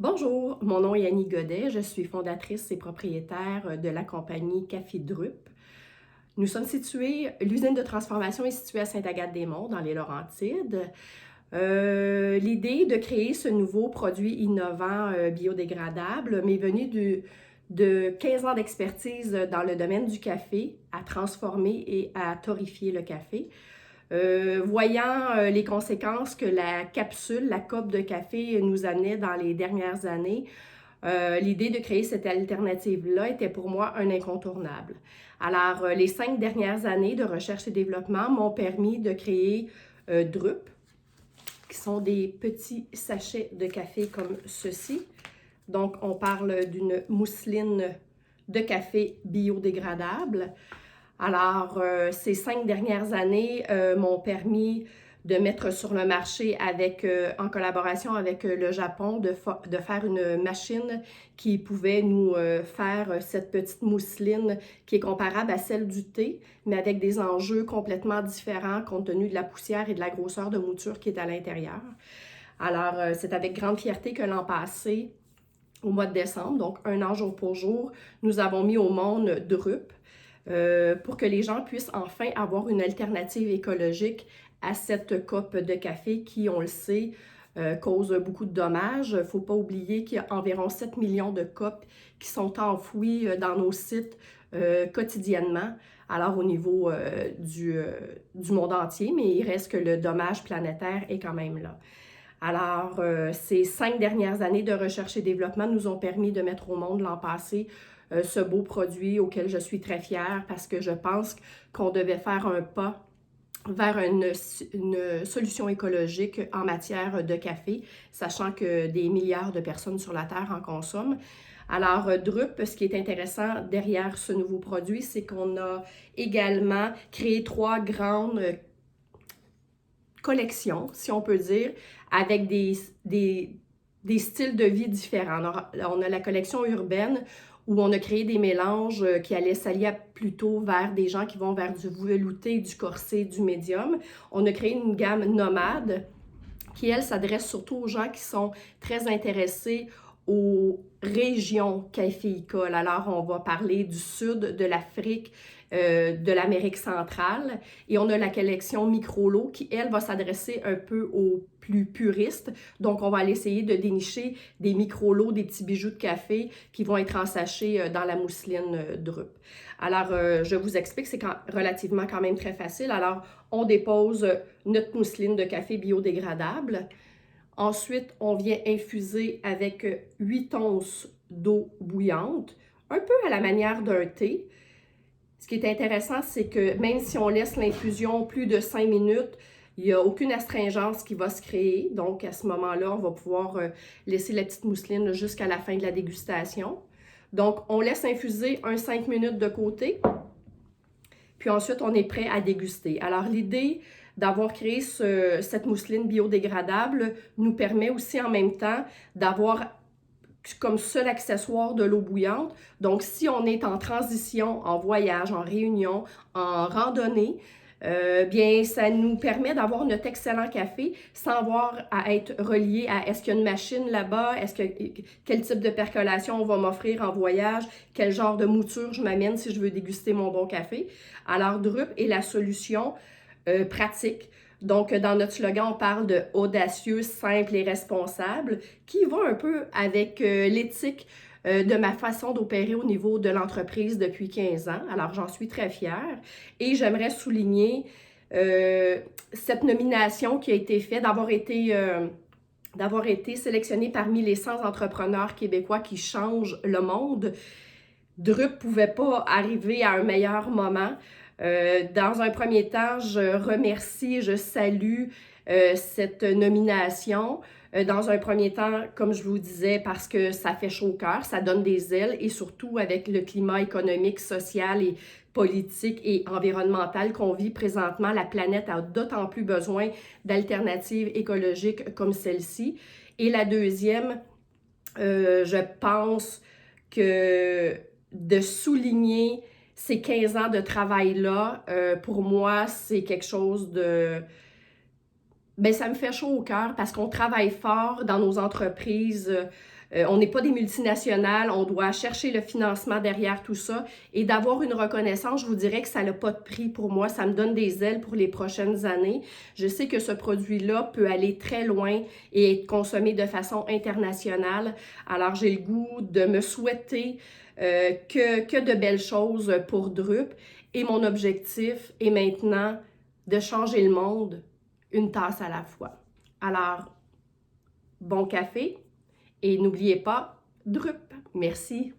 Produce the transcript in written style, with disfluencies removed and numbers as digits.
Bonjour, mon nom est Annie Godet, je suis fondatrice et propriétaire de la compagnie Café Drup. Nous sommes situés, l'usine de transformation est située à Sainte-Agathe-des-Monts, dans les Laurentides. L'idée de créer ce nouveau produit innovant biodégradable m'est venue de 15 ans d'expertise dans le domaine du café, à transformer et à torréfier le café. Voyant les conséquences que la capsule, la cope de café nous amenait dans les dernières années, l'idée de créer cette alternative-là était pour moi un incontournable. Alors, les 5 dernières années de recherche et développement m'ont permis de créer Drup, qui sont des petits sachets de café comme ceci. Donc, on parle d'une mousseline de café biodégradable. Alors, ces 5 dernières années m'ont permis de mettre sur le marché en collaboration avec le Japon, de faire une machine qui pouvait nous faire cette petite mousseline qui est comparable à celle du thé, mais avec des enjeux complètement différents compte tenu de la poussière et de la grosseur de mouture qui est à l'intérieur. Alors, c'est avec grande fierté que l'an passé, au mois de décembre, donc un an jour pour jour, nous avons mis au monde Drup, pour que les gens puissent enfin avoir une alternative écologique à cette coupe de café qui, on le sait, cause beaucoup de dommages. Il ne faut pas oublier qu'il y a environ 7 millions de copes qui sont enfouies dans nos sites quotidiennement, alors au niveau du monde entier, mais il reste que le dommage planétaire est quand même là. Alors, ces 5 dernières années de recherche et développement nous ont permis de mettre au monde l'an passé ce beau produit auquel je suis très fière parce que je pense qu'on devait faire un pas vers une solution écologique en matière de café, sachant que des milliards de personnes sur la Terre en consomment. Alors, Drup, ce qui est intéressant derrière ce nouveau produit, c'est qu'on a également créé 3 grandes collections, si on peut dire, avec des styles de vie différents. On a la collection urbaine où on a créé des mélanges qui allaient s'allier plutôt vers des gens qui vont vers du velouté, du corset, du médium. On a créé une gamme nomade qui, elle, s'adresse surtout aux gens qui sont très intéressés aux régions caféicoles. Alors, on va parler du sud de l'Afrique, de l'Amérique centrale, et on a la collection Microlo qui, elle, va s'adresser un peu aux plus puristes. Donc, on va aller essayer de dénicher des microlos, des petits bijoux de café qui vont être ensachés dans la mousseline Drup. Alors, je vous explique, c'est relativement quand même très facile. Alors, on dépose notre mousseline de café biodégradable. Ensuite, on vient infuser avec 8 onces d'eau bouillante, un peu à la manière d'un thé. Ce qui est intéressant, c'est que même si on laisse l'infusion plus de 5 minutes, il n'y a aucune astringence qui va se créer. Donc, à ce moment-là, on va pouvoir laisser la petite mousseline jusqu'à la fin de la dégustation. Donc, on laisse infuser 5 minutes de côté. Puis ensuite, on est prêt à déguster. Alors, l'idée d'avoir créé cette mousseline biodégradable nous permet aussi en même temps d'avoir comme seul accessoire de l'eau bouillante. Donc, si on est en transition, en voyage, en réunion, en randonnée, bien, ça nous permet d'avoir notre excellent café sans avoir à être relié à est-ce qu'il y a une machine là-bas, quel type de percolation on va m'offrir en voyage, quel genre de mouture je m'amène si je veux déguster mon bon café. Alors, Drup est la solution pratique. Donc, dans notre slogan, on parle de audacieux, simple et responsable, qui va un peu avec l'éthique de ma façon d'opérer au niveau de l'entreprise depuis 15 ans. Alors, j'en suis très fière et j'aimerais souligner cette nomination qui a été faite, d'avoir été sélectionnée parmi les 100 entrepreneurs québécois qui changent le monde. Drup ne pouvait pas arriver à un meilleur moment. Dans un premier temps, je remercie, je salue cette nomination. Dans un premier temps, comme je vous disais, parce que ça fait chaud au cœur, ça donne des ailes et surtout avec le climat économique, social et politique et environnemental qu'on vit présentement, la planète a d'autant plus besoin d'alternatives écologiques comme celle-ci. Et la deuxième, je pense que de souligner ces 15 ans de travail-là, pour moi, c'est quelque chose de... Ben, ça me fait chaud au cœur parce qu'on travaille fort dans nos entreprises On n'est pas des multinationales, on doit chercher le financement derrière tout ça et d'avoir une reconnaissance, je vous dirais que ça n'a pas de prix pour moi, ça me donne des ailes pour les prochaines années. Je sais que ce produit-là peut aller très loin et être consommé de façon internationale, alors j'ai le goût de me souhaiter que de belles choses pour Drup et mon objectif est maintenant de changer le monde une tasse à la fois. Alors, bon café et n'oubliez pas, Drup. Merci.